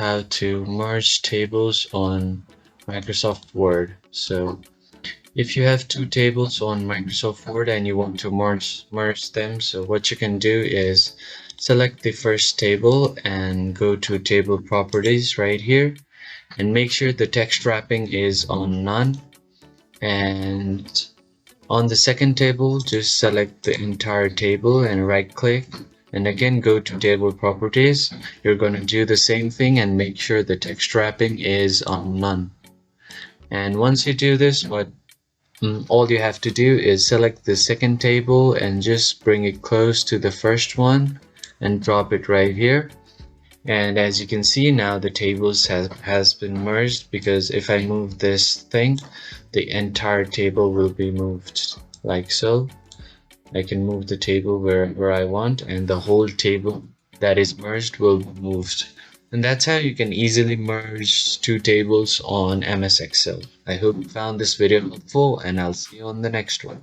how to merge tables on Microsoft Word. So if you have two tables on Microsoft Word and you want to merge them, so what you can do is select the first table and go to table properties right here and make sure the text wrapping is on none. And on the second table, just select the entire table and right click and again go to table properties. You're going to do the same thing and make sure the text wrapping is on none. And once you do this, all you have to do is select the second table and just bring it close to the first one and drop it right here. And as you can see now, the tables has been merged, because if I move this thing, the entire table will be moved like so. I can move the table wherever I want, and the whole table that is merged will be moved. And that's how you can easily merge two tables on MS Excel. I hope you found this video helpful, and I'll see you on the next one.